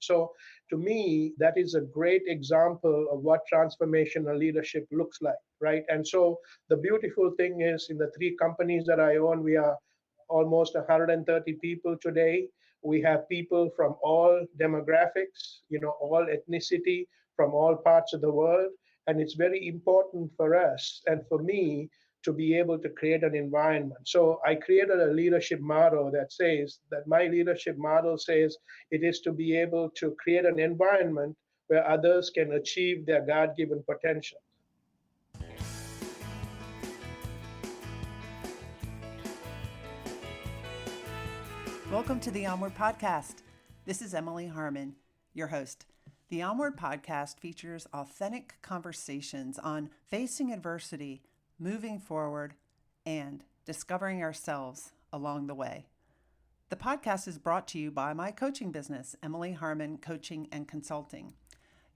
So to me, that is a great example of what transformational leadership looks like, right? And so the beautiful thing is in the three companies that I own, we are almost 130 people today. We have people from all demographics, all ethnicity, from all parts of the world. And it's very important for us and for me to be able to create an environment. So I created a leadership model that says that my leadership model says it is to be able to create an environment where others can achieve their God given potential. Welcome to the Onward Podcast. This is Emily Harmon, your host. The Onward Podcast features authentic conversations on facing adversity, moving forward, and discovering ourselves along the way. The podcast is brought to you by my coaching business, Emily Harmon Coaching and Consulting.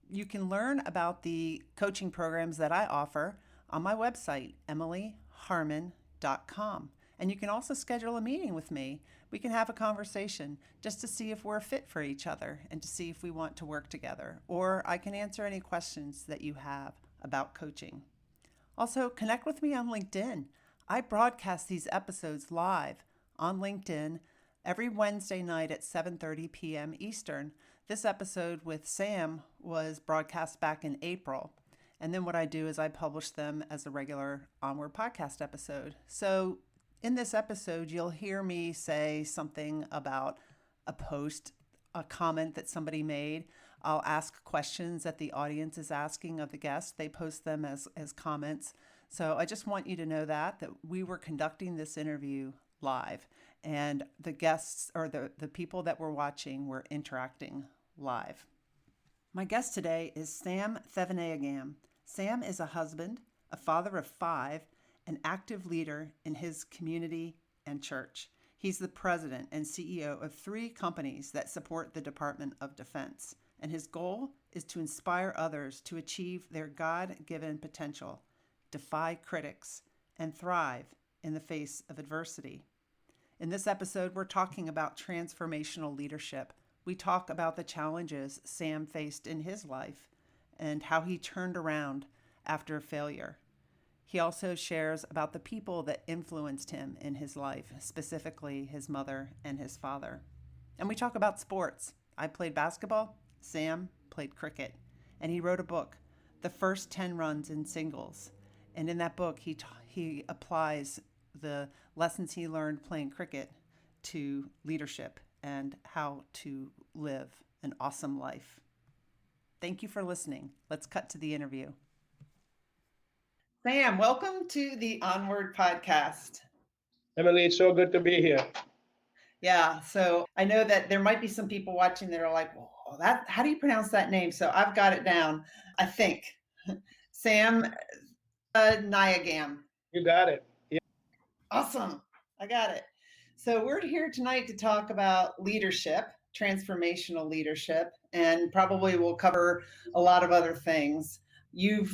You can learn about the coaching programs that I offer on my website, emilyharmon.com. And you can also schedule a meeting with me. We can have a conversation just to see if we're a fit for each other and to see if we want to work together. Or I can answer any questions that you have about coaching. Also, connect with me on LinkedIn. I broadcast these episodes live on LinkedIn every Wednesday night at 7:30 p.m. Eastern. This episode with Sam was broadcast back in April. And then what I do is I publish them as a regular Onward Podcast episode. So in this episode, you'll hear me say something about a post, a comment that somebody made. I'll ask questions that the audience is asking of the guests. They post them as comments. So I just want you to know that we were conducting this interview live, and the guests or the people that were watching were interacting live. My guest today is Sam Thevanayagam. Sam is a husband, a father of 5, an active leader in his community and church. He's the president and CEO of 3 companies that support the Department of Defense, and his goal is to inspire others to achieve their God-given potential, defy critics, and thrive in the face of adversity. In this episode, we're talking about transformational leadership. We talk about the challenges Sam faced in his life and how he turned around after failure. He also shares about the people that influenced him in his life, specifically his mother and his father. And we talk about sports. I played basketball, Sam played cricket, and he wrote a book, The First 10 Runs in Singles. And in that book, he applies the lessons he learned playing cricket to leadership and how to live an awesome life. Thank you for listening. Let's cut to the interview. Sam, welcome to the Onward Podcast. Emily, it's so good to be here. Yeah, so I know that there might be some people watching that are like, well, how do you pronounce that name? So I've got it down, I think. Sam Thevanayagam. You got it. Yeah. Awesome. I got it. So we're here tonight to talk about leadership, transformational leadership, and probably we'll cover a lot of other things. You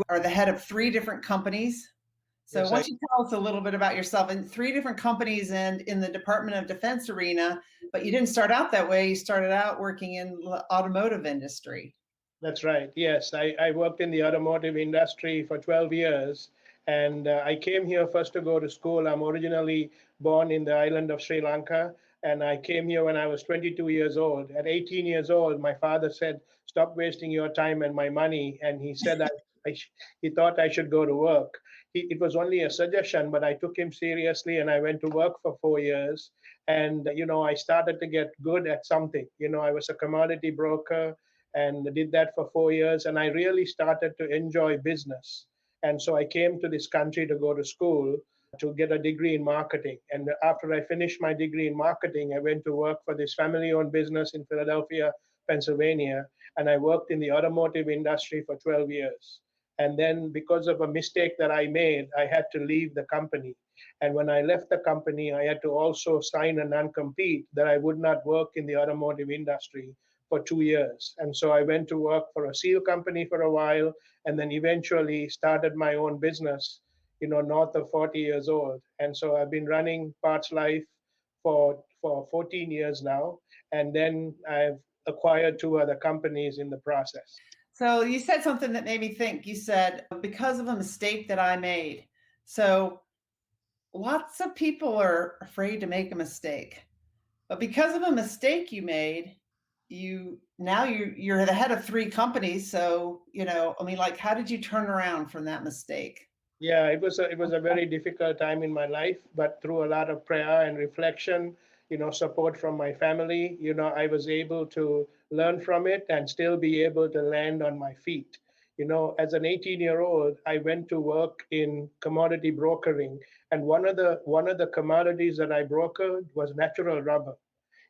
are the head of 3 different companies. So why don't you tell us a little bit about yourself in 3 different companies and in the Department of Defense arena, but you didn't start out that way. You started out working in the automotive industry. That's right. Yes, I worked in the automotive industry for 12 years. And I came here first to go to school. I'm originally born in the island of Sri Lanka. And I came here when I was 22 years old. At 18 years old, my father said, "Stop wasting your time and my money." And he said he thought I should go to work. It was only a suggestion, but I took him seriously and I went to work for 4 years. And, I started to get good at something. I was a commodity broker and did that for 4 years. And I really started to enjoy business. And so I came to this country to go to school to get a degree in marketing. And after I finished my degree in marketing, I went to work for this family-owned business in Philadelphia, Pennsylvania. And I worked in the automotive industry for 12 years. And then because of a mistake that I made, I had to leave the company. And when I left the company, I had to also sign a non-compete that I would not work in the automotive industry for 2 years. And so I went to work for a seal company for a while, and then eventually started my own business, north of 40 years old. And so I've been running Parts Life for 14 years now. And then I've acquired two other companies in the process. So you said something that made me think. You said, because of a mistake that I made. So lots of people are afraid to make a mistake. But because of a mistake you made, you're the head of three companies. So, I mean, like, how did you turn around from that mistake? Yeah, it was a very difficult time in my life, but through a lot of prayer and reflection, support from my family, I was able to learn from it and still be able to land on my feet. As an 18-year-old, I went to work in commodity brokering, and one of the commodities that I brokered was natural rubber.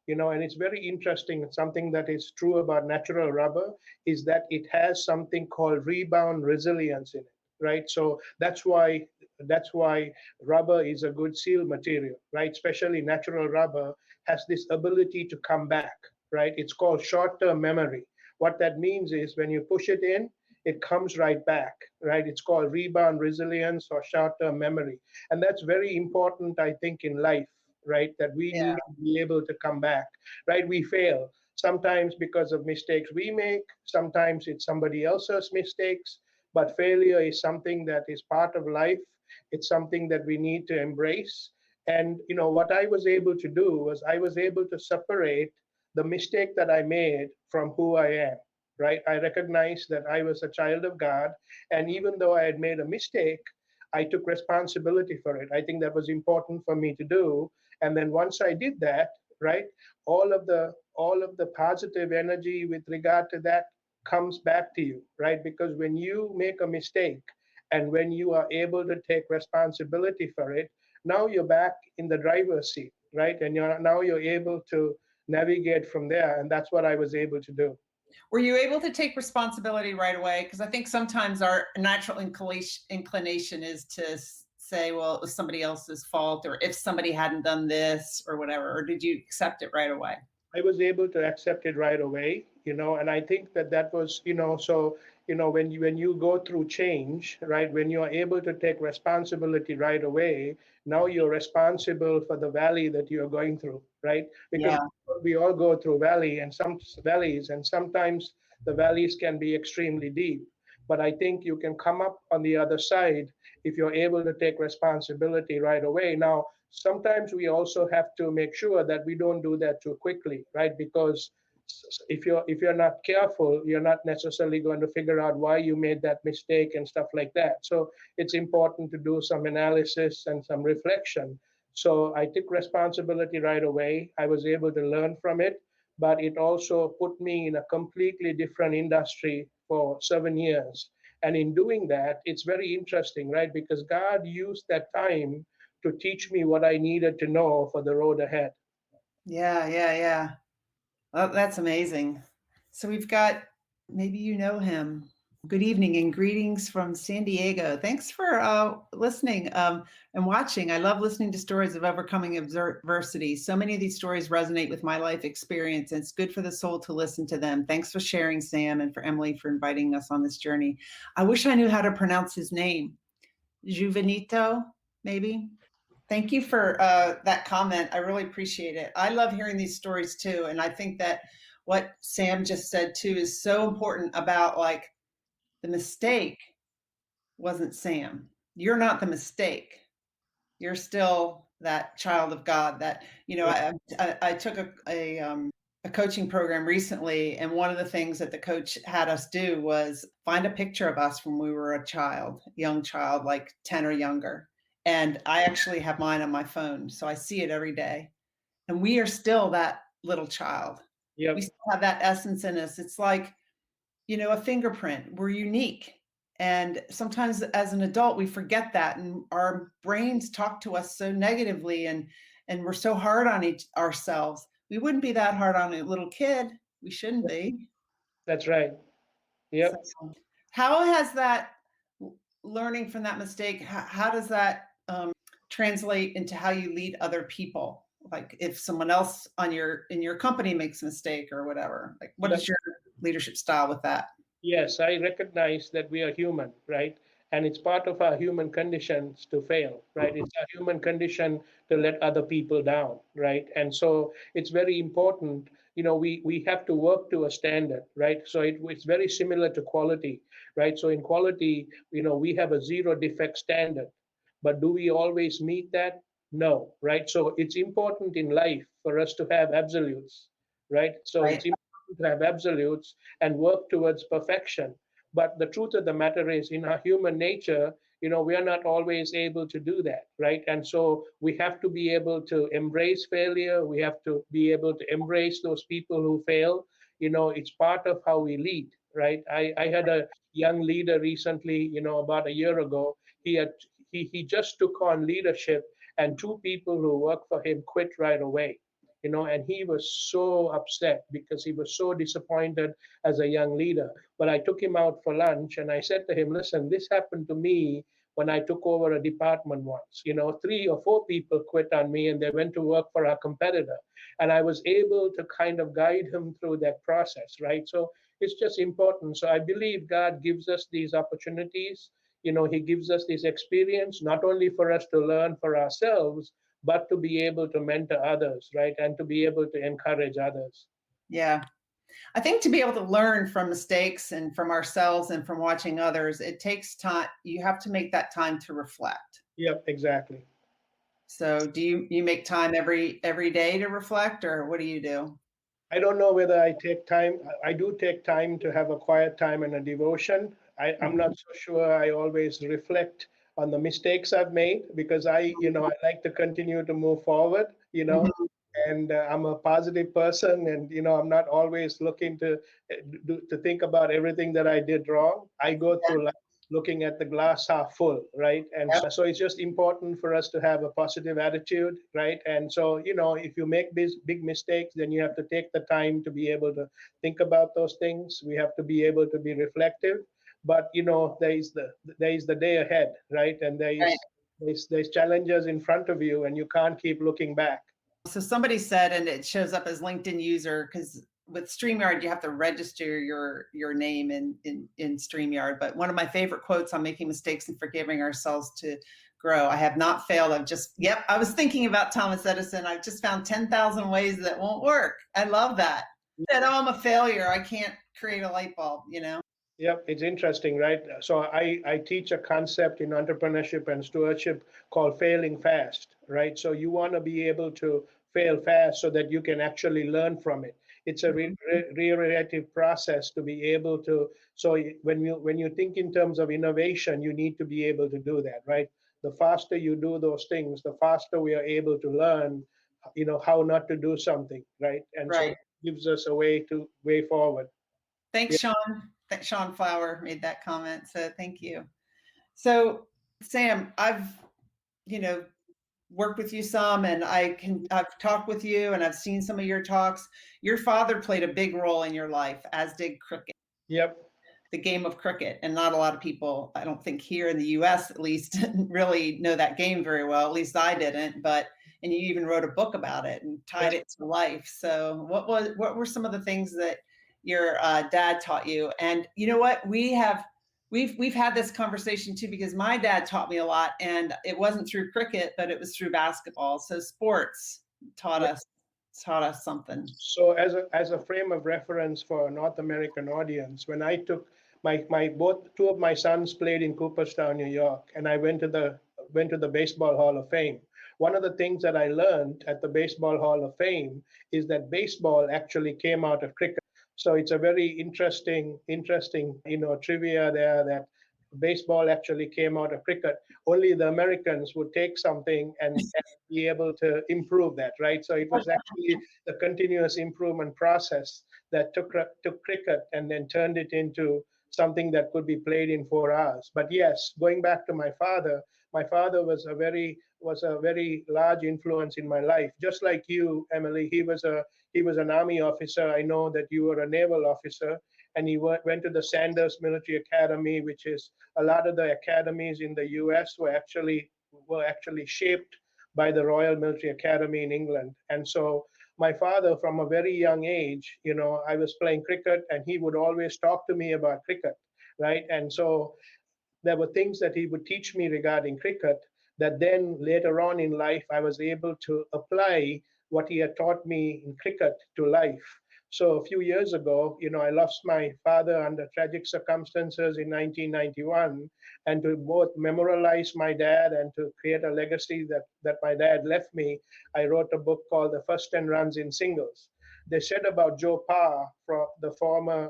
And it's very interesting. Something that is true about natural rubber is that it has something called rebound resilience in it, right? So that's why rubber is a good seal material, right? Especially natural rubber has this ability to come back, right? It's called short-term memory. What that means is when you push it in, it comes right back, right? It's called rebound resilience or short-term memory. And that's very important, I think, in life, right? That we Yeah. need to be able to come back, right? We fail sometimes because of mistakes we make, sometimes it's somebody else's mistakes, but failure is something that is part of life. It's something that we need to embrace. And what I was able to do was I was able to separate the mistake that I made from who I am, right? I recognized that I was a child of God, and even though I had made a mistake, I took responsibility for it. I think that was important for me to do. And then once I did that, right, all of the positive energy with regard to that comes back to you, right? Because when you make a mistake and when you are able to take responsibility for it, now you're back in the driver's seat, right? And you're able to navigate from there. And that's what I was able to do. Were you able to take responsibility right away? Because I think sometimes our natural inclination is to say, well, it was somebody else's fault, or if somebody hadn't done this or whatever. Or did you accept it right away? I was able to accept it right away, and I think that was, so, when you go through change, right, when you are able to take responsibility right away, now you're responsible for the valley that you are going through, right? Because Yeah. we all go through valleys, and sometimes the valleys can be extremely deep. But I think you can come up on the other side if you're able to take responsibility right away. Now, sometimes we also have to make sure that we don't do that too quickly, right? Because if you're not careful, you're not necessarily going to figure out why you made that mistake and stuff like that. So it's important to do some analysis and some reflection. So I took responsibility right away. I was able to learn from it, but it also put me in a completely different industry for 7 years. And in doing that, it's very interesting, right? Because God used that time to teach me what I needed to know for the road ahead. Yeah, yeah, yeah. Oh, that's amazing. So we've got, maybe you know him. Good evening and greetings from San Diego. Thanks for listening and watching. I love listening to stories of overcoming adversity. So many of these stories resonate with my life experience, and it's good for the soul to listen to them. Thanks for sharing, Sam, and for Emily for inviting us on this journey. I wish I knew how to pronounce his name. Juvenito, maybe? Thank you for that comment. I really appreciate it. I love hearing these stories too. And I think that what Sam just said too is so important about, like, the mistake wasn't Sam. You're not the mistake. You're still that child of God that, Yeah. I took a coaching program recently, and one of the things that the coach had us do was find a picture of us when we were a young child, like 10 or younger. And I actually have mine on my phone, so I see it every day. And we are still that little child. We Yep. still have that essence in us. It's like, a fingerprint. We're unique. And sometimes as an adult, we forget that, and our brains talk to us so negatively, and we're so hard on ourselves. We wouldn't be that hard on a little kid. We shouldn't be. That's right. So, Yep. how has that learning from that mistake, how does that translate into how you lead other people? Like if someone else in your company makes a mistake or whatever, like what is your leadership style with that? Yes, I recognize that we are human, right? And it's part of our human conditions to fail, right? It's a human condition to let other people down, right? And so it's very important we have to work to a standard, right? So it's very similar to quality, right? So in quality, we have a zero defect standard, but do we always meet that? No, right? So it's important in life for us to have absolutes, right? So Right. it's important to have absolutes and work towards perfection. But the truth of the matter is, in our human nature, we are not always able to do that, right? And so we have to be able to embrace failure. We have to be able to embrace those people who fail. It's part of how we lead, right? I had a young leader recently, about a year ago. He just took on leadership, and two people who worked for him quit right away. And he was so upset because he was so disappointed as a young leader. But I took him out for lunch and I said to him, listen, this happened to me when I took over a department once. 3 or 4 people quit on me and they went to work for our competitor. And I was able to kind of guide him through that process, right? So it's just important. So I believe God gives us these opportunities. He gives us this experience, not only for us to learn for ourselves, but to be able to mentor others, right? And to be able to encourage others. Yeah. I think to be able to learn from mistakes and from ourselves and from watching others, it takes time. You have to make that time to reflect. Yep, exactly. So do you make time every day to reflect, or what do you do? I don't know whether I take time. I do take time to have a quiet time and a devotion. I'm not so sure I always reflect on the mistakes I've made because I like to continue to move forward, Mhm. and I'm a positive person, and I'm not always looking to think about everything that I did wrong. I go through life looking at the glass half full, right? And Yep. so it's just important for us to have a positive attitude, right? And so, if you make these big mistakes, then you have to take the time to be able to think about those things. We have to be able to be reflective. But there is the day ahead, right? And Right. there's challenges in front of you, and you can't keep looking back. So somebody said, and it shows up as LinkedIn user, because with StreamYard, you have to register your name in StreamYard. But one of my favorite quotes on making mistakes and forgiving ourselves to grow. I have not failed. I was thinking about Thomas Edison. I've just found 10,000 ways that won't work. I love that. That, oh, I'm a failure. I can't create a light bulb. Yep, it's interesting, right? So I teach a concept in entrepreneurship and stewardship called failing fast, right? So you want to be able to fail fast so that you can actually learn from it. It's a reiterative process to be able to. So when you think in terms of innovation, you need to be able to do that, right? The faster you do those things, the faster we are able to learn, how not to do something, right? And so Right. it gives us a way forward. Thanks, Sean. Sean Flower made that comment. So thank you. So Sam, I've, you know, worked with you some, and I've talked with you and I've seen some of your talks. Your father played a big role in your life, as did cricket, Yep. the game of cricket. And not a lot of people, I don't think here in the US at least, really know that game very well. At least I didn't. And you even wrote a book about it and tied it to life. So what were some of the things that your dad taught you? And you know what? We've had this conversation too, because my dad taught me a lot, and it wasn't through cricket, but it was through basketball. So sports taught Yep. us something. So as a frame of reference for a North American audience, when I took my both two of my sons played in Cooperstown, New York, and I went to the Baseball Hall of Fame. One of the things that I learned at the Baseball Hall of Fame is that baseball actually came out of cricket. So it's a very interesting trivia there that baseball actually came out of cricket. Only the Americans would take something and be able to improve that, right? So it was actually the continuous improvement process that took cricket and then turned it into something that could be played in 4 hours. But yes, going back to my father was a very large influence in my life. Just like you, Emily, he was an army officer. I know that you were a naval officer, and he went to the Sanders Military Academy, which is a lot of the academies in the U.S. were actually shaped by the Royal Military Academy in England. And so my father, from a very young age, I was playing cricket, and he would always talk to me about cricket, right? And so there were things that he would teach me regarding cricket that then later on in life I was able to apply what he had taught me in cricket to life. So a few years ago, I lost my father under tragic circumstances in 1991, and to both memorialize my dad and to create a legacy that my dad left me, I wrote a book called The First 10 Runs in Singles. They said about Joe Parr, the former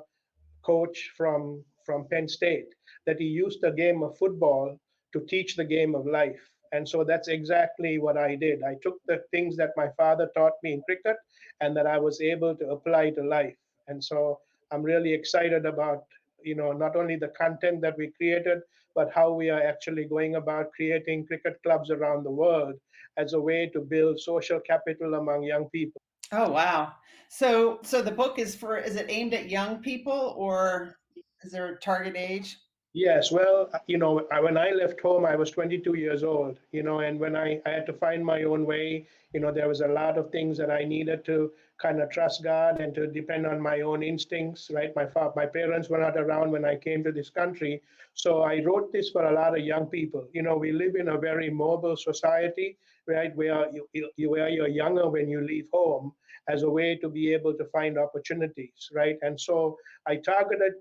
coach from Penn State, that he used the game of football to teach the game of life. And so that's exactly what I did. I took the things that my father taught me in cricket and that I was able to apply to life. And so I'm really excited about, not only the content that we created, but how we are actually going about creating cricket clubs around the world as a way to build social capital among young people. Oh, wow. So the book is it aimed at young people, or is there a target age? Yes, well, when I left home, I was 22 years old, and when I had to find my own way, there was a lot of things that I needed to kind of trust God and to depend on my own instincts, right? My parents were not around when I came to this country. So I wrote this for a lot of young people. We live in a very mobile society, right? Where you're younger when you leave home as a way to be able to find opportunities, right? And so I targeted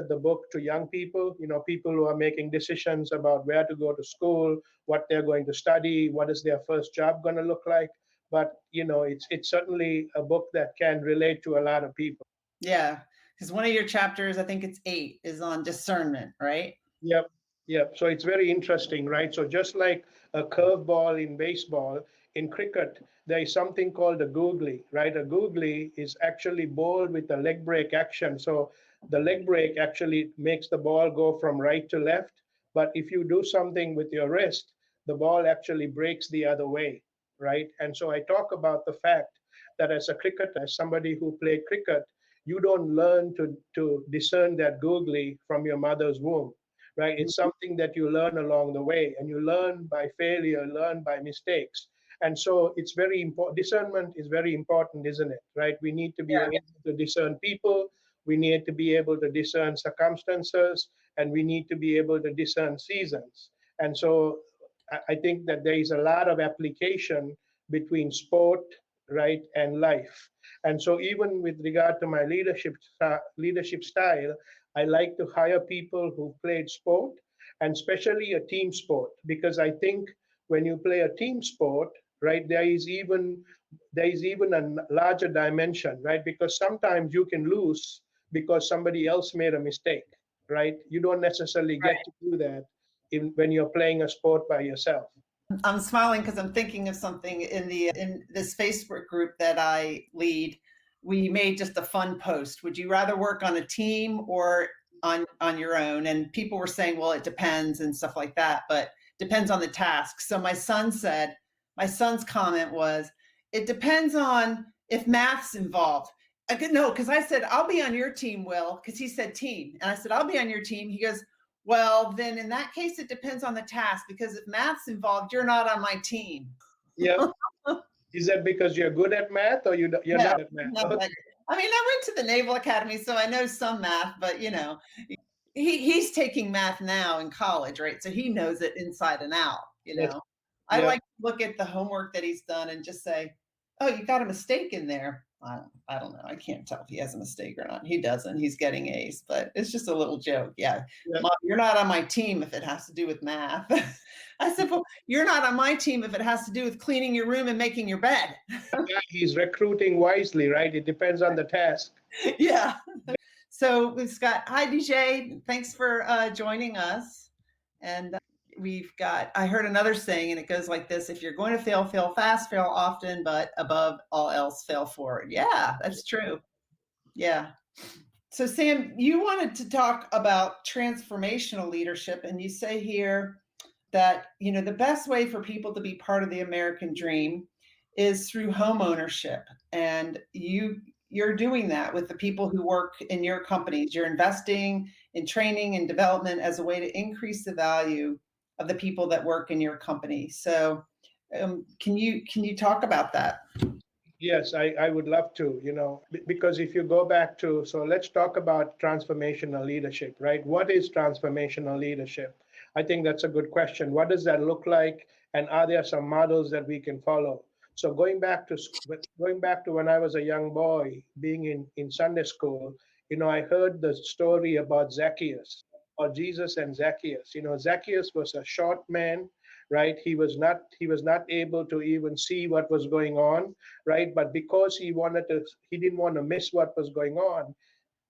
the book to young people, people who are making decisions about where to go to school, what they're going to study, what is their first job going to look like. But it's certainly a book that can relate to a lot of people. Yeah, because one of your chapters, I think it's 8, is on discernment, right? Yep. Yep. So it's very interesting, right? So just like a curveball in baseball, in cricket, there is something called a googly, right? A googly is actually bowled with a leg break action. So the leg break actually makes the ball go from right to left. But if you do something with your wrist, the ball actually breaks the other way, right? And so I talk about the fact that as a cricketer, as somebody who played cricket, you don't learn to discern that googly from your mother's womb, right? It's something that you learn along the way, and you learn by failure, learn by mistakes. And so it's very important. Discernment is very important, isn't it? Right? We need to be Yeah. able to discern people. We need to be able to discern circumstances, and we need to be able to discern seasons. And so I think that there is a lot of application between sport, right, and life. And so even with regard to my leadership style, I like to hire people who played sport, and especially a team sport, because I think when you play a team sport, right, there is even a larger dimension, right? Because sometimes you can lose because somebody else made a mistake, right? You don't necessarily get to do that when you're playing a sport by yourself. I'm smiling because I'm thinking of something in this Facebook group that I lead. We made just a fun post. Would you rather work on a team or on your own? And people were saying, well, it depends and stuff like that, but depends on the task. So my son's comment was, it depends on if math's involved. No, because I said, I'll be on your team, Will, because he said team. And I said, I'll be on your team. He goes, well, then in that case, it depends on the task, because if math's involved, you're not on my team. Yeah. Is that because you're good at math, or you're No, not at math? no, Okay. I mean, I went to the Naval Academy, so I know some math, but he's taking math now in college, right? So he knows it inside and out, Yes. I Yeah. like to look at the homework that he's done and just say, oh, you got a mistake in there. I don't know. I can't tell if he has a mistake or not. He doesn't. He's getting A's, but it's just a little joke. Yeah. Yeah. Mom, you're not on my team if it has to do with math. I said, well, you're not on my team if it has to do with cleaning your room and making your bed. Yeah, he's recruiting wisely, right? It depends on the task. Yeah. So we've got, hi, DJ. Thanks for joining us. And I heard another saying, and it goes like this: if you're going to fail, fail fast, fail often, but above all else, fail forward. Yeah, that's true. Yeah. So Sam, you wanted to talk about transformational leadership, and you say here that, the best way for people to be part of the American dream is through home ownership. And you're doing that with the people who work in your companies. You're investing in training and development as a way to increase the value of the people that work in your company. So can you talk about that? Yes, I would love to, because if you go back to, so let's talk about transformational leadership, right? What is transformational leadership? I think that's a good question. What does that look like? And are there some models that we can follow? So going back to when I was a young boy, being in Sunday school, I heard the story about Zacchaeus, or Jesus and Zacchaeus. Zacchaeus was a short man, right? He was not able to even see what was going on, right? But because he didn't want to miss what was going on.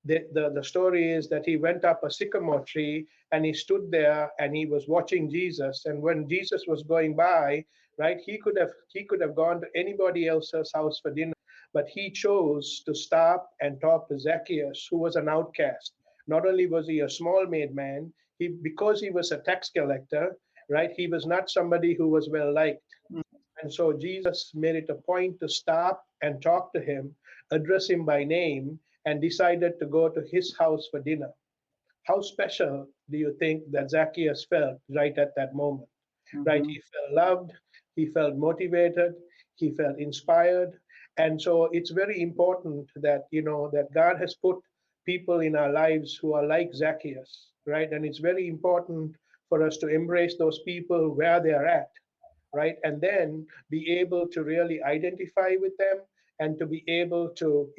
The story is that he went up a sycamore tree and he stood there and he was watching Jesus. And when Jesus was going by, right, he could have gone to anybody else's house for dinner, but he chose to stop and talk to Zacchaeus, who was an outcast. Not only was he a small made man, because he was a tax collector, right, he was not somebody who was well liked. And so Jesus made it a point to stop and talk to him, address him by name, and decided to go to his house for dinner. How special do you think that Zacchaeus felt right at that moment? Right? He felt loved, he felt motivated, he felt inspired. And so it's very important that, that God has put people in our lives who are like Zacchaeus, right? And it's very important for us to embrace those people where they are at, right? And then be able to really identify with them and to be able to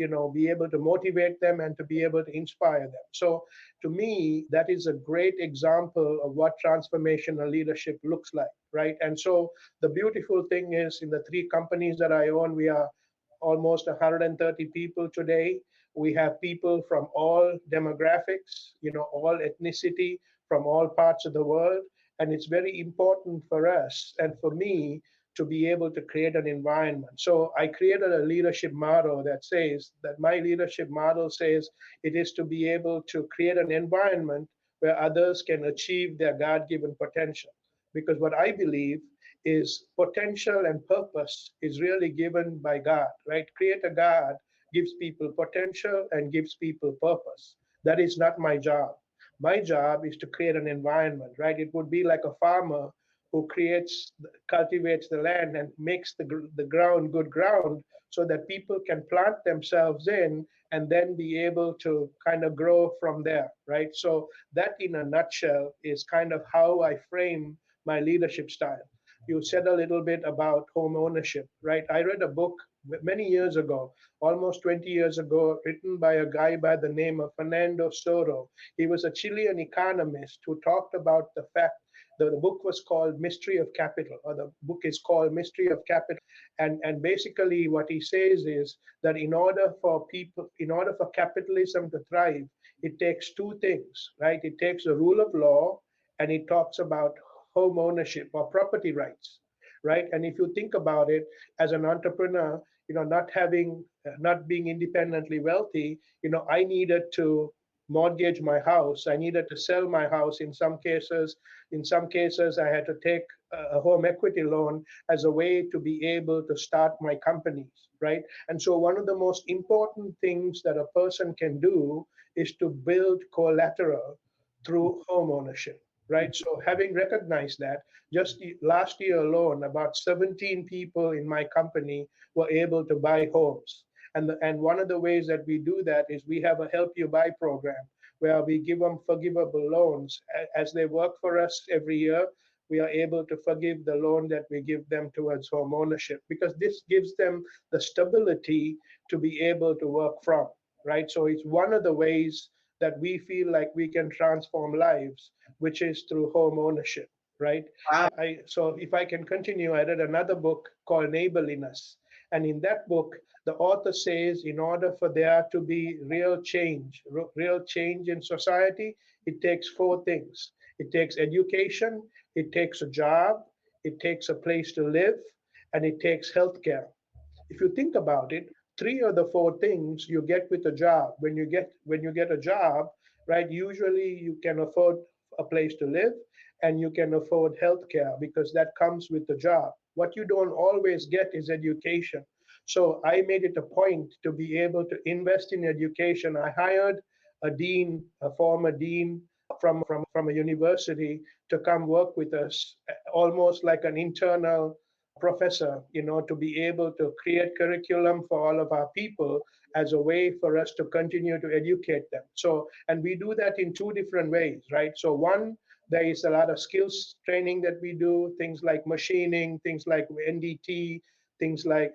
motivate them and to be able to inspire them. So to me, that is a great example of what transformational leadership looks like, right? And so the beautiful thing is, in the three companies that I own, we are almost 130 people today. We have people from all demographics, all ethnicity, from all parts of the world. And it's very important for us and for me to be able to create an environment. So I created a leadership model that my leadership model says it is to be able to create an environment where others can achieve their God-given potential. Because what I believe is potential and purpose is really given by God, right? Creator God gives people potential and gives people purpose. That is not my job. My job is to create an environment, right? It would be like a farmer who cultivates the land and makes the ground good ground so that people can plant themselves in and then be able to kind of grow from there, right? So that, in a nutshell, is kind of how I frame my leadership style. You said a little bit about home ownership, right? I read a book many years ago, almost 20 years ago, written by a guy by the name of Fernando Soro. He was a Chilean economist who talked about the fact that the book was called Mystery of Capital, or the book is called Mystery of Capital. And basically what he says is that in order for capitalism to thrive, it takes two things, right? It takes the rule of law, and it talks about home ownership or property rights, right? And if you think about it, as an entrepreneur, not being independently wealthy, I needed to mortgage my house. I needed to sell my house in some cases. In some cases, I had to take a home equity loan as a way to be able to start my companies, right? And so one of the most important things that a person can do is to build collateral through home ownership, right? So having recognized that, just last year alone, about 17 people in my company were able to buy homes. And one of the ways that we do that is we have a Help You Buy program where we give them forgivable loans. As they work for us every year, we are able to forgive the loan that we give them towards home ownership, because this gives them the stability to be able to work from, right? So it's one of the ways that we feel like we can transform lives, which is through home ownership, right? Wow. So if I can continue, I read another book called Neighborliness. And in that book, the author says in order for there to be real change in society, it takes four things. It takes education, it takes a job, it takes a place to live, and it takes healthcare. If you think about it, three of the four things you get with a job. When you get a job, right, usually you can afford a place to live and you can afford healthcare because that comes with the job. What you don't always get is education. So I made it a point to be able to invest in education. I hired a former dean from a university to come work with us, almost like an internal professor, to be able to create curriculum for all of our people as a way for us to continue to educate them. So, and we do that in two different ways, right? So one, there is a lot of skills training that we do, things like machining, things like NDT, things like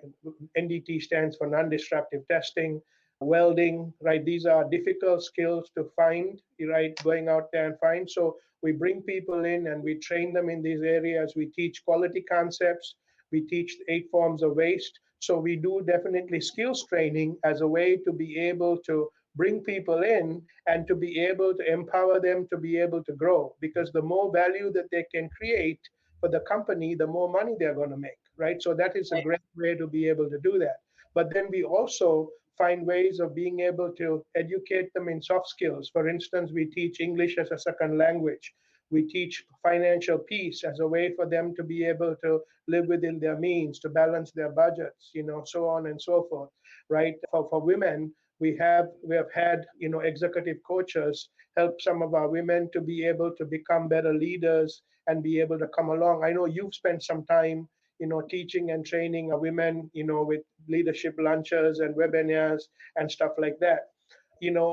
NDT stands for non-destructive testing, welding, right? These are difficult skills to find, right? Going out there and find. So we bring people in and we train them in these areas. We teach quality concepts. We teach 8 forms of waste. So we do definitely skills training as a way to be able to bring people in and to be able to empower them to be able to grow. Because the more value that they can create for the company, the more money they're going to make, right? So that is a great way to be able to do that. But then we also find ways of being able to educate them in soft skills. For instance, we teach English as a second language. We teach financial peace as a way for them to be able to live within their means, to balance their budgets, so on and so forth, right? For women, we have had, executive coaches help some of our women to be able to become better leaders and be able to come along. I know you've spent some time, teaching and training our women, with leadership lunches and webinars and stuff like that. You know,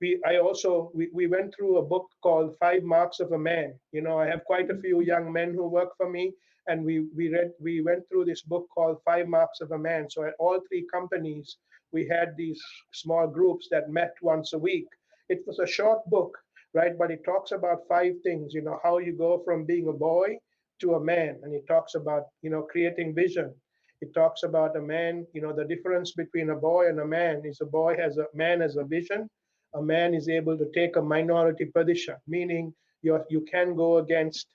we went through a book called 5 Marks of a Man. I have quite a few young men who work for me, and we went through this book called 5 Marks of a Man. So at all 3 companies, we had these small groups that met once a week. It was a short book, right? But it talks about 5 things, how you go from being a boy to a man. And it talks about, creating vision. It talks about a man, the difference between a boy and a man is a man has a vision. A man is able to take a minority position, meaning you can go against,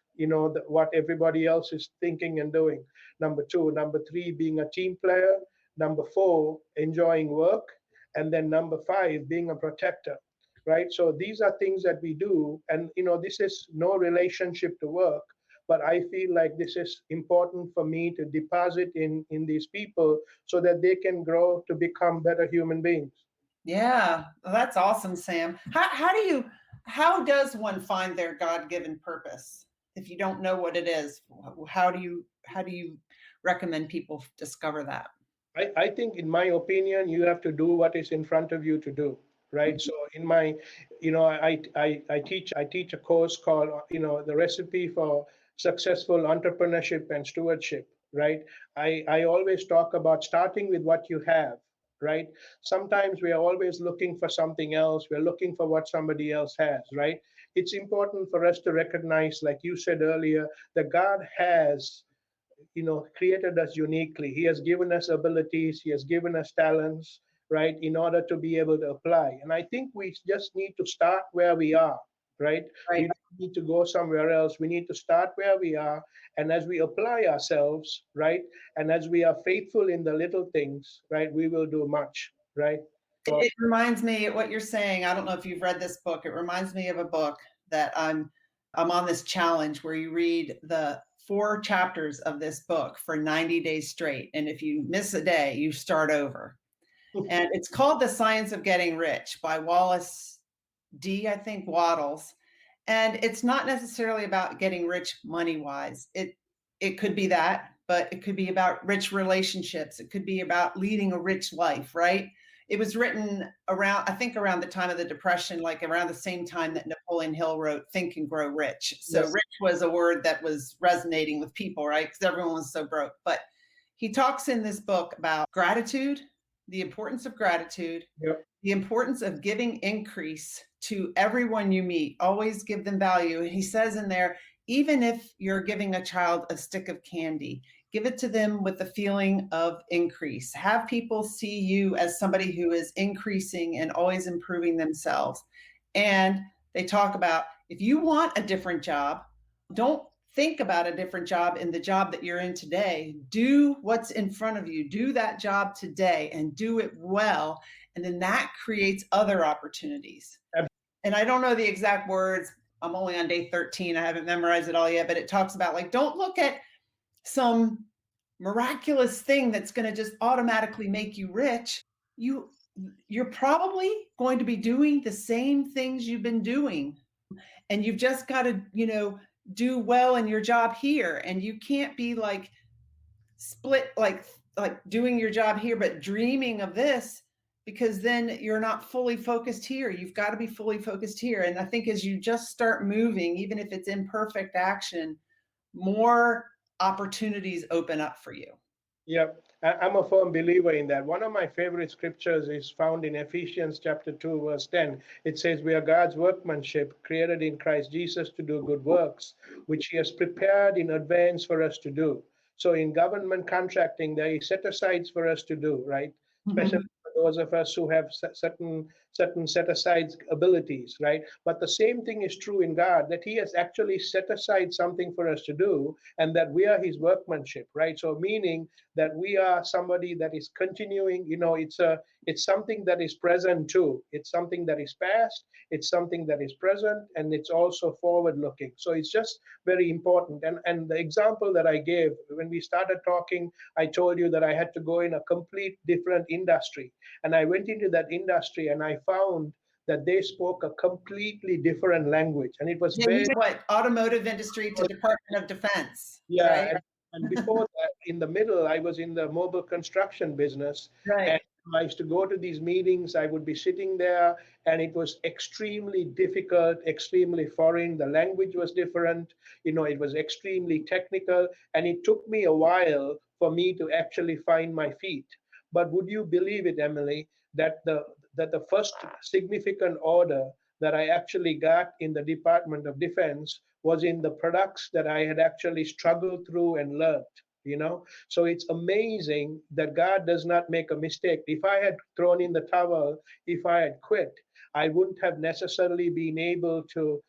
what everybody else is thinking and doing. Number 2. Number 3, being a team player. Number 4, enjoying work. And then number 5, being a protector, right? So these are things that we do. And, this is no relationship to work, but I feel like this is important for me to deposit in these people so that they can grow to become better human beings. Yeah, well, that's awesome, Sam. How does one find their God-given purpose if you don't know what it is? How do you recommend people discover that? I think, in my opinion, you have to do what is in front of you to do, right? So in my, I teach a course called, the recipe for successful entrepreneurship and stewardship, right? I always talk about starting with what you have, right? Sometimes we are always looking for something else. We're looking for what somebody else has, right? It's important for us to recognize, like you said earlier, that God has, created us uniquely. He has given us abilities, he has given us talents, right, in order to be able to apply. And I think we just need to start where we are, right? Right. We don't need to go somewhere else. We need to start where we are. And as we apply ourselves, right, and as we are faithful in the little things, right, we will do much, right? It reminds me of what you're saying. I don't know if you've read this book. It reminds me of a book that I'm on this challenge where you read the 4 chapters of this book for 90 days straight. And if you miss a day, you start over. And it's called The Science of Getting Rich by Wallace D. I think Waddles. And it's not necessarily about getting rich money wise. It could be that, but it could be about rich relationships. It could be about leading a rich life, right? It was written around, I think, around the time of the Depression, like around the same time that Napoleon Hill wrote Think and Grow Rich. So yes. Rich was a word that was resonating with people, right? Because everyone was so broke. But he talks in this book about gratitude, the importance of gratitude, Yep. the importance of giving increase to everyone you meet. Always give them value. And he says in there, even if you're giving a child a stick of candy, give it to them with the feeling of increase. Have people see you as somebody who is increasing and always improving themselves. And they talk about, if you want a different job, don't think about a different job in the job that you're in today. Do what's in front of you. Do that job today and do it well. And then that creates other opportunities. And I don't know the exact words. I'm only on day 13. I haven't memorized it all yet, but it talks about, like, don't look at some miraculous thing that's going to just automatically make you rich. You're probably going to be doing the same things you've been doing. And you've just got to, do well in your job here. And you can't be like split, like doing your job here, but dreaming of this, because then you're not fully focused here. You've got to be fully focused here. And I think as you just start moving, even if it's imperfect action, more opportunities open up for you. Yep. I'm a firm believer in that. One of my favorite scriptures is found in Ephesians chapter 2, verse 10. It says, "We are God's workmanship, created in Christ Jesus to do good works, which He has prepared in advance for us to do." So in government contracting, there is set asides for us to do, right? Especially Mhm. for those of us who have certain set aside abilities, right? But the same thing is true in God, that He has actually set aside something for us to do, and that we are His workmanship, right? So meaning that we are somebody that is continuing. It's something that is present too. It's something that is past, it's something that is present, and it's also forward looking. So it's just very important. And the example that I gave when we started talking, I told you that I had to go in a complete different industry, and I went into that industry and I found that they spoke a completely different language, and it was Yeah, you very. did what? Automotive industry to Department of Defense, Yeah, right? and before that, in the middle, I was in the mobile construction business, and Right. I used to go to these meetings. I would be sitting there, and it was extremely difficult, extremely foreign. The language was different. It was extremely technical, and it took me a while for me to actually find my feet. But would you believe it, Emily, that the first significant order that I actually got in the Department of Defense was in the products that I had actually struggled through and learned. So it's amazing that God does not make a mistake. If I had thrown in the towel, if I had quit, I wouldn't have necessarily been able to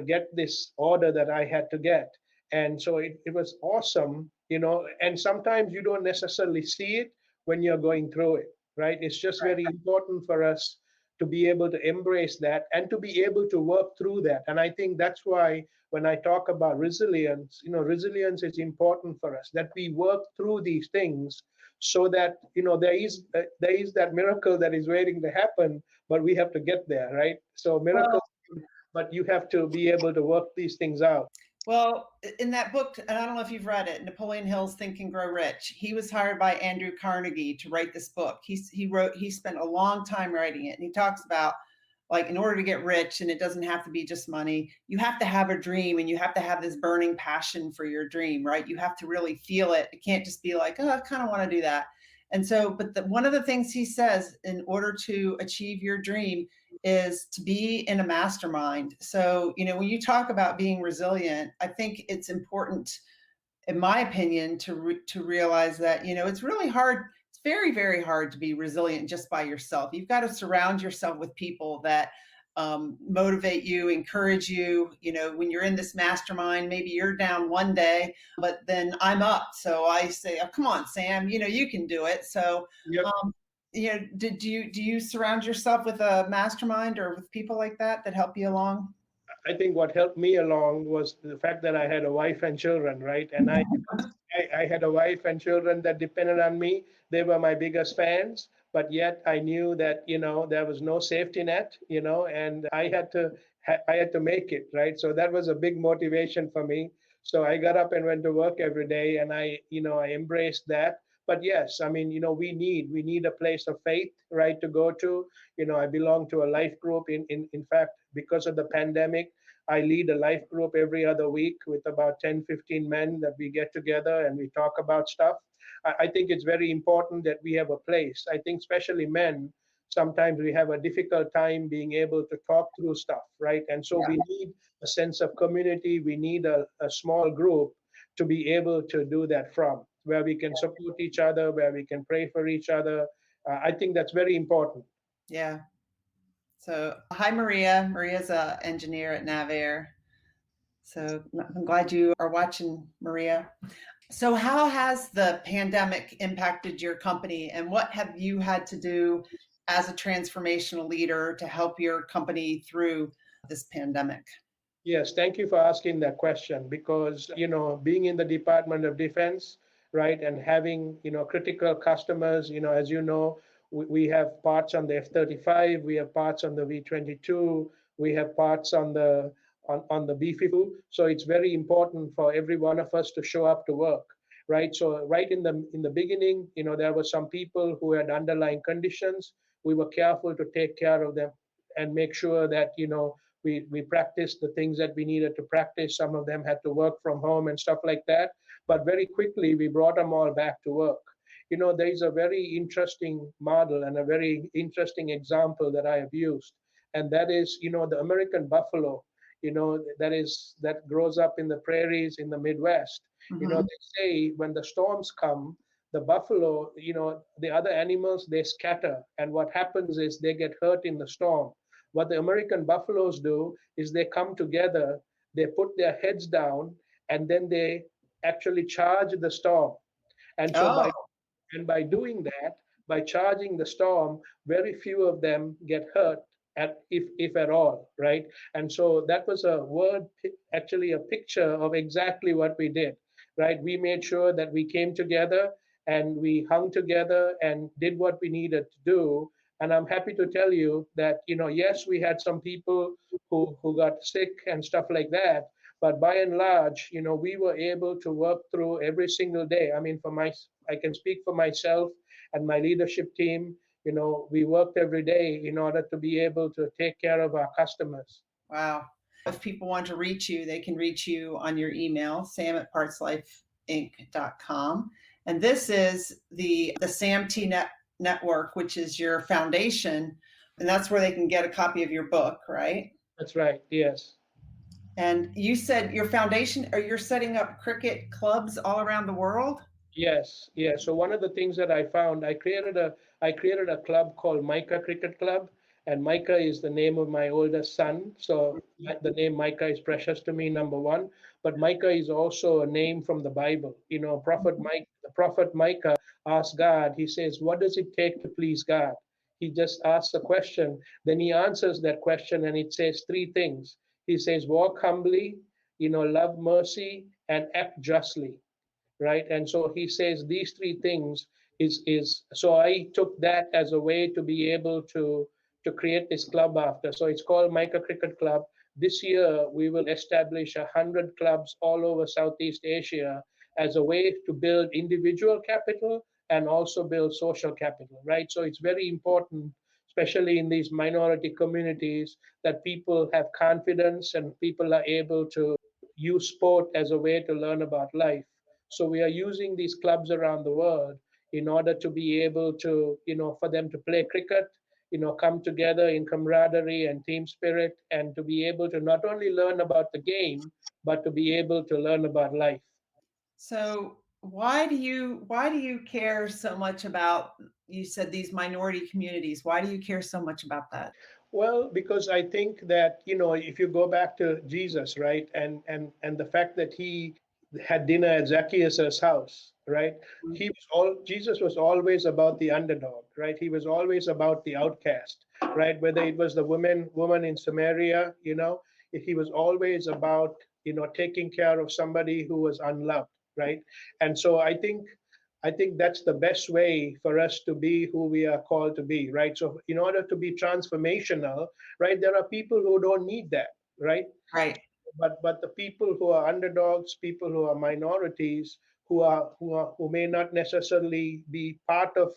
get this order that I had to get. And so it was awesome. And sometimes you don't necessarily see it when you're going through it, right? It's just very important for us to be able to embrace that and to be able to work through that. And I think that's why when I talk about resilience is important for us, that we work through these things so that there is that miracle that is waiting to happen, but we have to get there, right? So Well, miracles, but you have to be able to work these things out. Well, in that book, and I don't know if you've read it, Napoleon Hill's Think and Grow Rich, he was hired by Andrew Carnegie to write this book. He spent a long time writing it, and he talks about, like, in order to get rich, and it doesn't have to be just money, you have to have a dream, and you have to have this burning passion for your dream, right? You have to really feel it. It can't just be like, oh, I kind of want to do that. And so, but one of the things he says, in order to achieve your dream, is to be in a mastermind. So, when you talk about being resilient, I think it's important, in my opinion, to realize that, it's really hard. It's very, very hard to be resilient just by yourself. You've got to surround yourself with people that motivate you, encourage you. When you're in this mastermind, maybe you're down one day, but then I'm up. So I say, oh, come on, Sam, you can do it. So, Yep. do you surround yourself with a mastermind or with people like that help you along? I think what helped me along was the fact that I had a wife and children, right? And I had a wife and children that depended on me. They were my biggest fans, but yet I knew that there was no safety net, and I had to make it, right. So that was a big motivation for me. So I got up and went to work every day, and I embraced that. But yes, I mean, we need a place of faith, right, to go to. I belong to a life group. In fact, because of the pandemic, I lead a life group every other week with about 10, 15 men that we get together and we talk about stuff. I think it's very important that we have a place. I think, especially men, sometimes we have a difficult time being able to talk through stuff, right? And so Yeah. we need a sense of community. We need a small group to be able to do that from, where we can support each other, where we can pray for each other. I think that's very important. Yeah. So, hi, Maria. Maria's an engineer at NavAir. So, I'm glad you are watching, Maria. So, how has the pandemic impacted your company, and what have you had to do as a transformational leader to help your company through this pandemic? Yes, thank you for asking that question, because, being in the Department of Defense, right, and having, critical customers, as we have parts on the F-35, we have parts on the V-22, we have parts on the B-52. So it's very important for every one of us to show up to work, right? So right in the beginning, there were some people who had underlying conditions. We were careful to take care of them and make sure that, we practiced the things that we needed to practice. Some of them had to work from home and stuff like that. But very quickly, we brought them all back to work. there is a very interesting model and a very interesting example that I have used, and that is, the American buffalo, that grows up in the prairies in the Midwest. Mm-hmm. They say when the storms come, the buffalo, the other animals, they scatter, and what happens is they get hurt in the storm. What the American buffaloes do is they come together, they put their heads down, and then they actually charge the storm. And so Oh, by doing that, by charging the storm, very few of them get hurt, if at all, right? And so that was actually a picture of exactly what we did, right? We made sure that we came together and we hung together and did what we needed to do. And I'm happy to tell you that, yes, we had some people who got sick and stuff like that, but by and large, we were able to work through every single day. I mean, I can speak for myself and my leadership team. We worked every day in order to be able to take care of our customers. wow. If people want to reach you, they can reach you on your email, sam@partslifeinc.com. And this is the SamTNetwork, which is your foundation. And that's where they can get a copy of your book, right? That's right. Yes. And you said your foundation, or you're setting up cricket clubs all around the world? Yes, yes. So one of the things that I found, I created a club called Micah Cricket Club, and Micah is the name of my oldest son. So the name Micah is precious to me, number one. But Micah is also a name from the Bible. The prophet Micah asked God. He says, "What does it take to please God?" He just asks a question, then he answers that question, and it says three things. He says, "Walk humbly, love mercy, and act justly." Right? And so he says these three things is so I took that as a way to be able to create this club after. So it's called Micah Cricket Club. This year we will establish 100 clubs all over Southeast Asia as a way to build individual capital and also build social capital, right? So it's very important, especially in these minority communities, that people have confidence and people are able to use sport as a way to learn about life. So we are using these clubs around the world in order to be able to, for them to play cricket, come together in camaraderie and team spirit, and to be able to not only learn about the game, but to be able to learn about life. So why do you care so much about, you said, these minority communities? Why do you care so much about that? Well, because I think that, if you go back to Jesus, right, and the fact that he had dinner at Zacchaeus' house, right? Jesus was always about the underdog, right? He was always about the outcast, right? Whether it was the woman in Samaria, he was always about, taking care of somebody who was unloved, right? And so I think that's the best way for us to be who we are called to be, right? So, in order to be transformational, right, there are people who don't need that, right? Right. But the people who are underdogs, people who are minorities, who may not necessarily be part of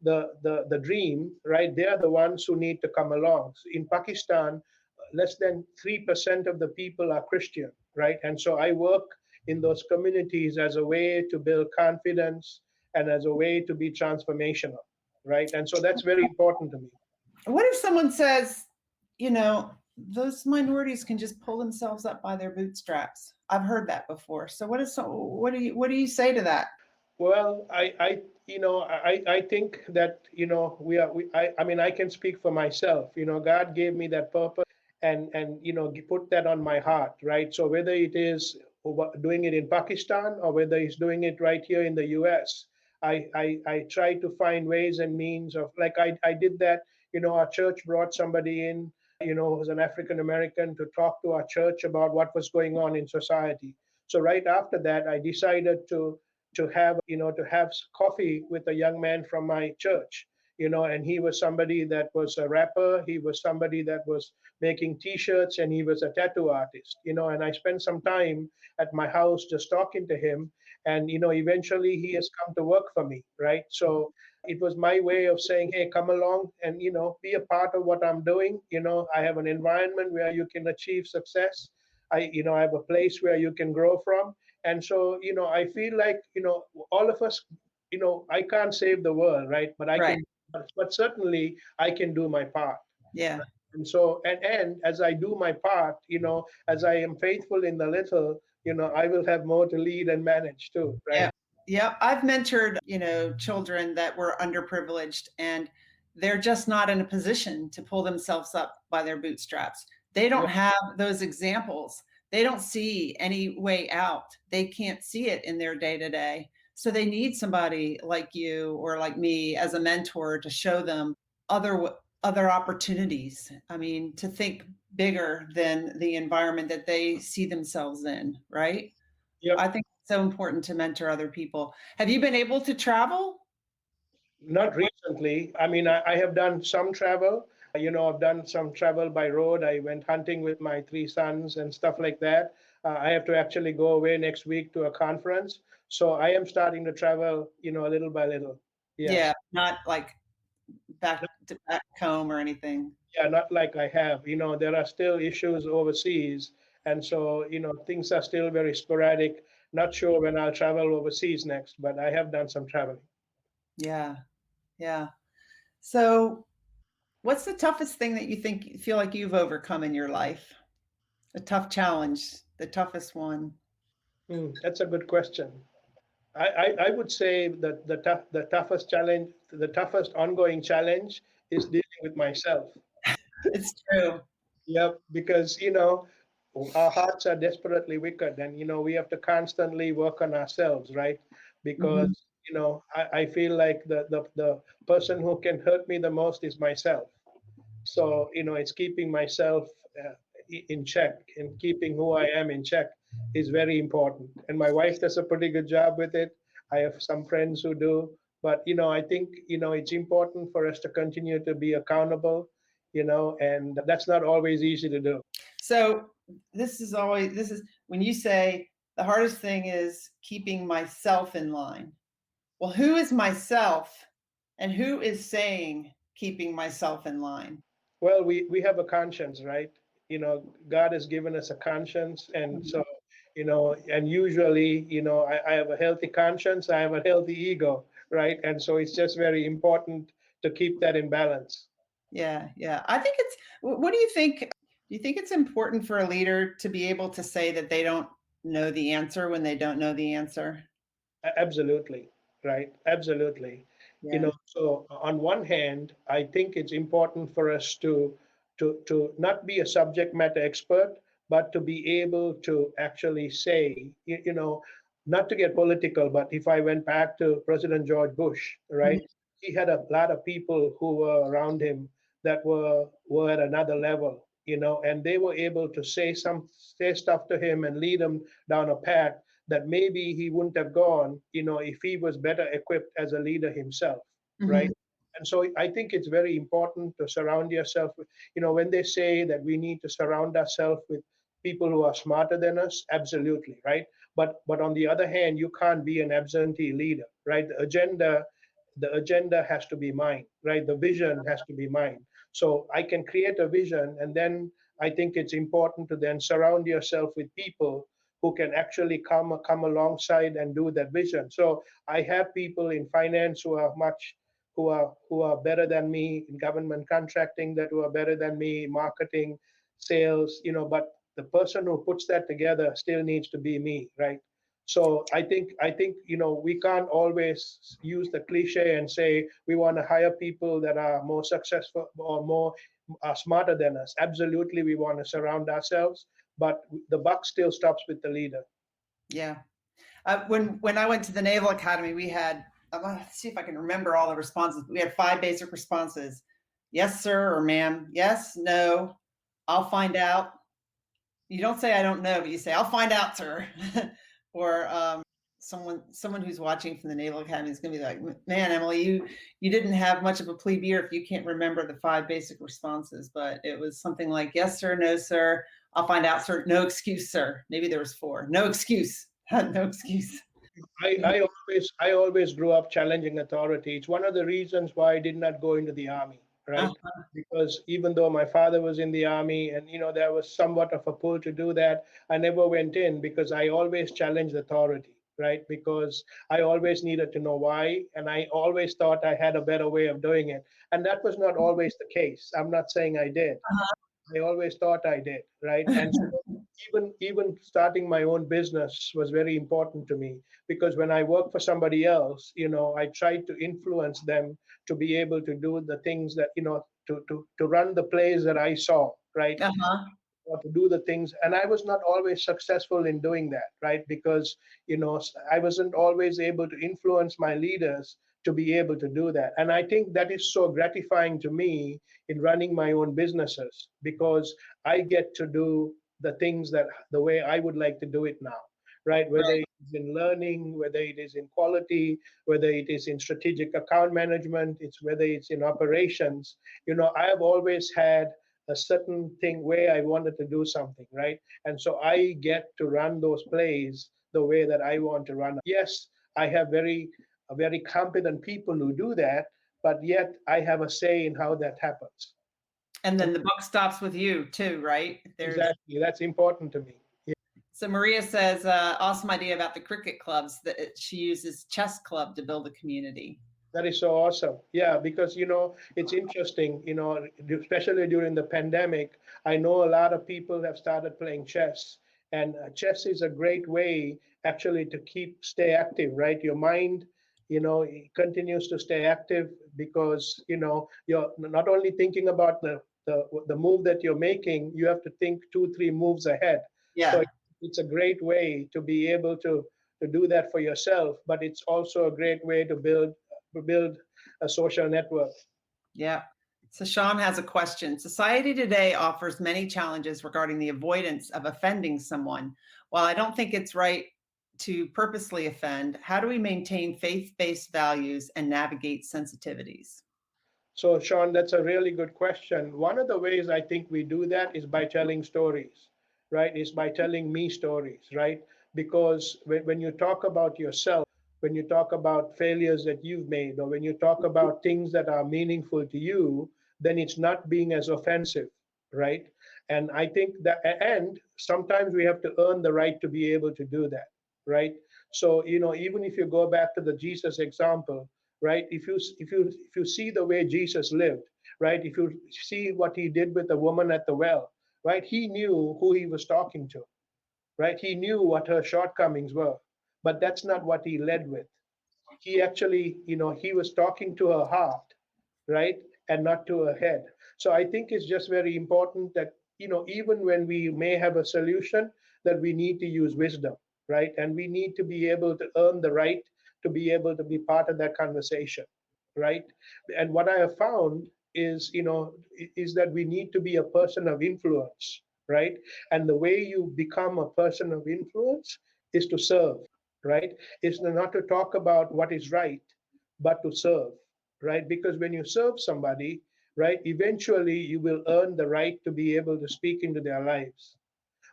the dream, right? They are the ones who need to come along. So in Pakistan, less than 3% of the people are Christian, right? And so I work in those communities as a way to build confidence and as a way to be transformational, right? And so that's very important to me. What if someone says, you know, those minorities can just pull themselves up by their bootstraps? I've heard that before. So what do you say to that? Well, I think that, I mean, I can speak for myself. God gave me that purpose and put that on my heart, right? So whether it is doing it in Pakistan or whether he's doing it right here in the US, I try to find ways and means of, like, I did that. Our church brought somebody in, who was an African American, to talk to our church about what was going on in society. So right after that, I decided to have coffee with a young man from my church, and he was somebody that was a rapper. He was somebody that was making T-shirts, and he was a tattoo artist, and I spent some time at my house just talking to him, and eventually he has come to work for me, right? So it was my way of saying, hey, come along and be a part of what I'm doing. I have an environment where you can achieve success. I have a place where you can grow from. And so, I feel like, all of us I can't save the world, right? But I Right. can, but certainly I can do my part. Yeah. And so, and as I do my part, as I am faithful in the little, I will have more to lead and manage too, right? Yeah. Yeah. I've mentored, children that were underprivileged and they're just not in a position to pull themselves up by their bootstraps. They don't Yeah, have those examples. They don't see any way out. They can't see it in their day to day. So they need somebody like you or like me as a mentor to show them other other opportunities. I mean, to think bigger than the environment that they see themselves in, right? yeah. I think it's so important to mentor other people. Have you been able to travel? Not recently. I mean, I have done some travel. I've done some travel by road. I went hunting with my three sons and stuff like that. I have to actually go away next week to a conference. So I am starting to travel, little by little. Yeah, Yes. not like back home or anything. Yeah, not like I have. There are still issues overseas. And so, things are still very sporadic. Not sure when I'll travel overseas next, but I have done some traveling. Yeah, yeah. So, what's the toughest thing that you feel like you've overcome in your life? A tough challenge, the toughest one. That's a good question. I would say that the toughest challenge, the toughest ongoing challenge is dealing with myself. It's true. Yep, because our hearts are desperately wicked, and we have to constantly work on ourselves, right? Because Mhm. I feel like the person who can hurt me the most is myself. So, it's keeping myself in check and keeping who I am in check is very important. And my wife does a pretty good job with it. I have some friends who do. But, I think, it's important for us to continue to be accountable, and that's not always easy to do. So, this is when you say the hardest thing is keeping myself in line. Well, who is myself and who is saying keeping myself in line? Well, we have a conscience, right? God has given us a conscience. And so, Mhm. and usually, I have a healthy conscience, I have a healthy ego, right? And so it's just very important to keep that in balance. Yeah, yeah. I think it's, what do you think? Do you think it's important for a leader to be able to say that they don't know the answer when they don't know the answer? Absolutely, right? Absolutely. Yeah. So on one hand, I think it's important for us to not be a subject matter expert, but to be able to actually say, not to get political, but if I went back to President George Bush, Mhm. right? He had a lot of people who were around him that were at another level, and they were able to say stuff to him and lead him down a path that maybe he wouldn't have gone, if he was better equipped as a leader himself, right? Mhm. And so I think it's very important to surround yourself with, when they say that we need to surround ourselves with people who are smarter than us, absolutely, right? But on the other hand, you can't be an absentee leader, right? The agenda has to be mine, right? The vision has to be mine. So I can create a vision, and then I think it's important to then surround yourself with people who can actually come alongside and do that vision. So I have people in finance who are better than me, in government contracting that who are better than me, marketing, sales, but the person who puts that together still needs to be me, right? So I think we can't always use the cliche and say we want to hire people that are more successful or more smarter than us. Absolutely, we want to surround ourselves, but the buck still stops with the leader. Yeah. When I went to the Naval Academy, we had, I'm gonna see if I can remember all the responses. We had 5 basic responses. Yes, sir, or ma'am. Yes, no. I'll find out. You don't say I don't know, but you say I'll find out, sir. Or someone who's watching from the Naval Academy is going to be like, man, Emily, you didn't have much of a plebe year if you can't remember the 5 basic responses. But it was something like yes, sir, no, sir. I'll find out, sir. No excuse, sir. Maybe there was 4. No excuse. No excuse. I always grew up challenging authority. It's one of the reasons why I did not go into the army, Uh, right? Because even though my father was in the army and there was somewhat of a pull to do that, I never went in because I always challenged authority. right? Because I always needed to know why, and I always thought I had a better way of doing it. And that was not always the case. I'm not saying I did. I always thought I did, right? And so even starting my own business was very important to me, because when I worked for somebody else, I tried to influence them to be able to do the things that, to run the plays that I saw, right? Uh-huh. Or to do the things, and I was not always successful in doing that, right? Because I wasn't always able to influence my leaders to be able to do that. And I think that is so gratifying to me in running my own businesses, because I get to do the things that the way I would like to do it now, right? Whether Right. it is in learning, whether it is in quality, whether it is in strategic account management, it's whether it's in operations. I have always had a certain thing where I wanted to do something, right? And so I get to run those plays the way that I want to run. Yes, I have very competent people who do that, but yet I have a say in how that happens. And then the buck stops with you too, right? Exactly, that's important to me. Yeah. So Maria says, awesome idea about the cricket clubs, that she uses chess club to build a community. That is so awesome. Yeah, because it's interesting, especially during the pandemic, I know a lot of people have started playing chess, and chess is a great way actually to stay active, right? Your mind, it continues to stay active, because you're not only thinking about the move that you're making, you have to think 2, 3 moves ahead. So Yeah. it's a great way to be able to do that for yourself, but it's also a great way to build a social network. Yeah. So Sean has a question. Society today offers many challenges regarding the avoidance of offending someone. While I don't think it's right to purposely offend, how do we maintain faith-based values and navigate sensitivities? So, Sean, that's a really good question. One of the ways I think we do that is by telling stories, right? Is by telling me stories, right? Because when you talk about yourself, when you talk about failures that you've made, or when you talk about things that are meaningful to you, then it's not being as offensive, right? And I think that, and sometimes we have to earn the right to be able to do that, right? So, even if you go back to the Jesus example, right? If you see the way Jesus lived, right? If you see what he did with the woman at the well, right? He knew who he was talking to, right? He knew what her shortcomings were, but that's not what he led with. He actually, he was talking to her heart, right? And not to her head. So I think it's just very important that, even when we may have a solution, that we need to use wisdom, right? And we need to be able to earn the right to be able to be part of that conversation, right? And what I have found is, is that we need to be a person of influence, right? And the way you become a person of influence is to serve, right? It's not to talk about what is right, but to serve, right? Because when you serve somebody, right, eventually you will earn the right to be able to speak into their lives.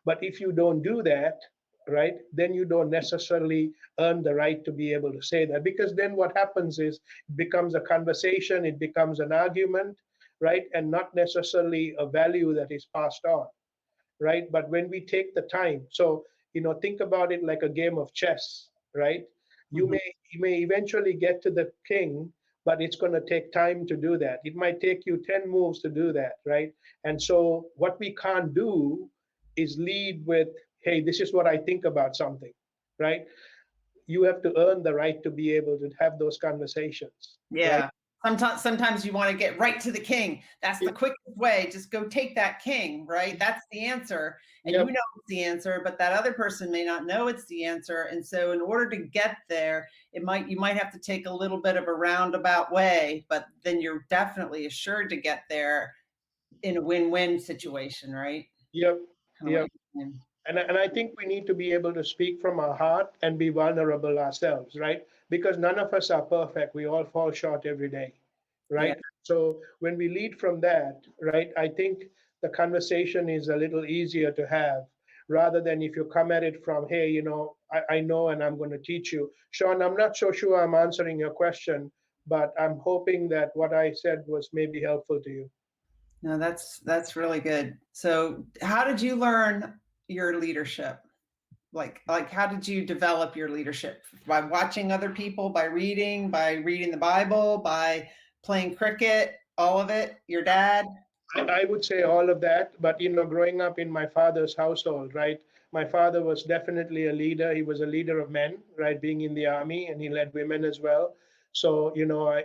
But if you don't do that, right, then you don't necessarily earn the right to be able to say that. Because then what happens is it becomes a conversation, it becomes an argument, right, and not necessarily a value that is passed on, right? But when we take the time, so think about it like a game of chess, right? You Mhm. may you may eventually get to the king, but it's going to take time to do that. It might take you 10 moves to do that, right? And so what we can't do is lead with, hey, this is what I think about something, right? You have to earn the right to be able to have those conversations, right? Yeah. Sometimes you want to get right to the king. That's the quickest way. Just go take that king, right? That's the answer. And you Yep. know it's the answer, but that other person may not know it's the answer. And so in order to get there, you might have to take a little bit of a roundabout way, but then you're definitely assured to get there in a win-win situation, right? Yep. Kind of what Yep. you're saying. And I think we need to be able to speak from our heart and be vulnerable ourselves, right? Because none of us are perfect. We all fall short every day, Yeah. right? So when we lead from that, right, I think the conversation is a little easier to have rather than if you come at it from, hey, I know and I'm going to teach you. Sean, I'm not so sure I'm answering your question, but I'm hoping that what I said was maybe helpful to you. No, that's really good. So how did you learn your leadership? Like how did you develop your leadership? By watching other people, by reading the Bible, by playing cricket, all of it? Your dad? I would say all of that, but growing up in my father's household, right? My father was definitely a leader. He was a leader of men, right? Being in the army, and he led women as well. So,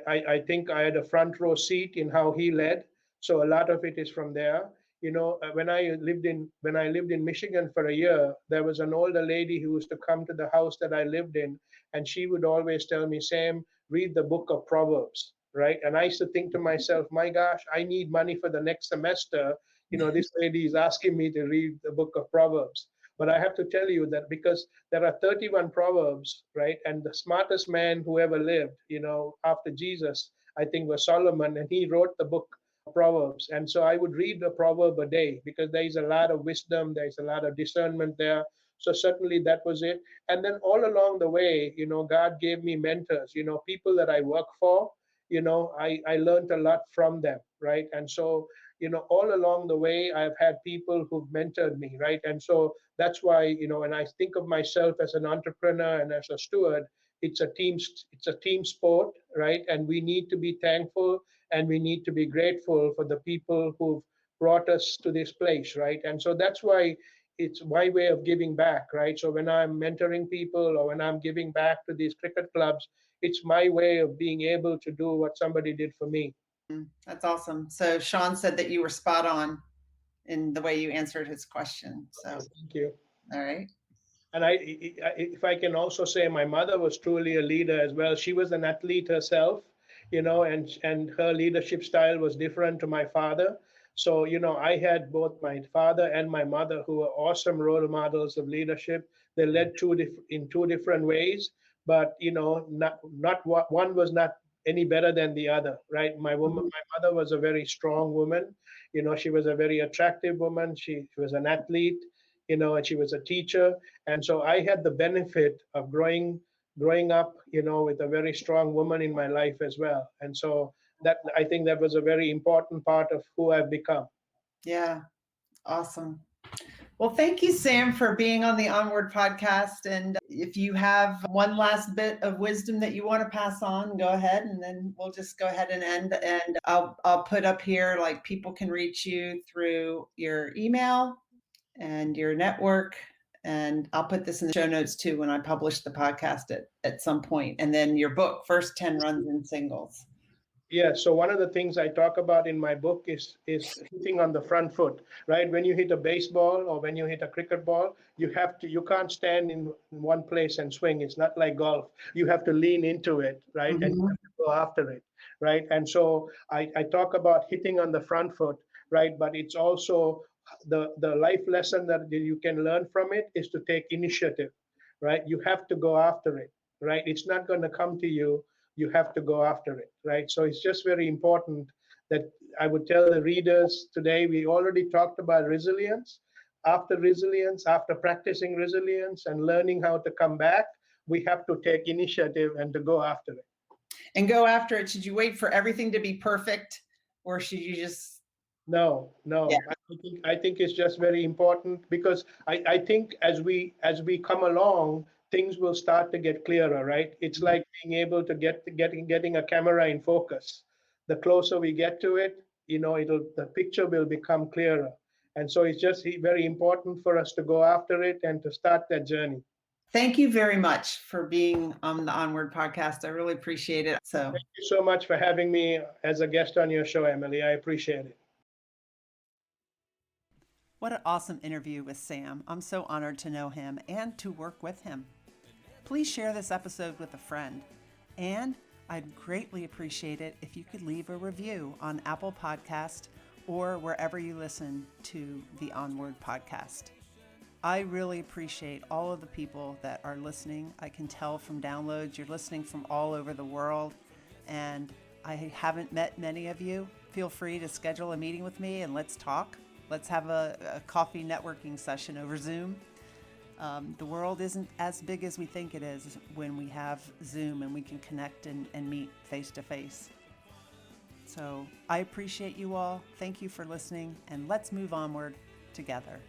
I think I had a front row seat in how he led. So a lot of it is from there. When I lived in Michigan for a year, there was an older lady who used to come to the house that I lived in, and she would always tell me, Sam, read the book of Proverbs, right? And I used to think to myself, my gosh, I need money for the next semester. This lady is asking me to read the book of Proverbs. But I have to tell you that because there are 31 Proverbs, right? And the smartest man who ever lived, after Jesus, I think was Solomon, and he wrote the book of Proverbs. And so I would read a proverb a day because there is a lot of wisdom, there is a lot of discernment there. So certainly that was it. And then all along the way, God gave me mentors, people that I work for, I learned a lot from them, right? And so, all along the way, I've had people who've mentored me, right? And so that's why, when I think of myself as an entrepreneur and as a steward, it's a team sport, right? And we need to be thankful and we need to be grateful for the people who've brought us to this place, right? And so that's why it's my way of giving back, right? So when I'm mentoring people or when I'm giving back to these cricket clubs, it's my way of being able to do what somebody did for me. That's awesome. So Sean said that you were spot on in the way you answered his question. So, Thank you. all right. And if I can also say, my mother was truly a leader as well. She was an athlete herself, and her leadership style was different to my father. So, I had both my father and my mother who were awesome role models of leadership. They led in two different ways, but not one was not any better than the other, right? My mother was a very strong woman. She was a very attractive woman. She was an athlete, and she was a teacher. And so I had the benefit of growing up, with a very strong woman in my life as well. And so that, I think, that was a very important part of who I've become. Yeah. Awesome. Well, thank you, Sam, for being on the Onward podcast. And if you have one last bit of wisdom that you want to pass on, go ahead, and then we'll just go ahead and end. And I'll put up here, like, people can reach you through your email and your network. And I'll put this in the show notes too when I publish the podcast at some point. And then your book, First 10 Runs in Singles. Yeah, so one of the things I talk about in my book is hitting on the front foot, right? When you hit a baseball or when you hit a cricket ball, you can't stand in one place and swing. It's not like golf. You have to lean into it, right? And you have to go after it, right? And so I talk about hitting on the front foot, right? But it's also the life lesson that you can learn from it is to take initiative, right? You have to go after it, right? It's not going to come to you. You have to go after it, right? So it's just very important that I would tell the readers today, we already talked about resilience. After practicing resilience and learning how to come back, we have to take initiative and to go after it. And go after it. Should you wait for everything to be perfect, or should you just? No. Yeah. I think it's just very important because I think as we come along, things will start to get clearer, right? It's like being able to getting a camera in focus. The closer we get to it, the picture will become clearer. And so it's just very important for us to go after it and to start that journey. Thank you very much for being on the Onward podcast. I really appreciate it. So thank you so much for having me as a guest on your show, Emily. I appreciate it. What an awesome interview with Sam. I'm so honored to know him and to work with him. Please share this episode with a friend. And I'd greatly appreciate it if you could leave a review on Apple Podcast or wherever you listen to the Onward podcast. I really appreciate all of the people that are listening. I can tell from downloads, you're listening from all over the world, and I haven't met many of you. Feel free to schedule a meeting with me and let's talk. Let's have a coffee networking session over Zoom. The world isn't as big as we think it is when we have Zoom and we can connect and meet face to face. So I appreciate you all. Thank you for listening, and let's move onward together.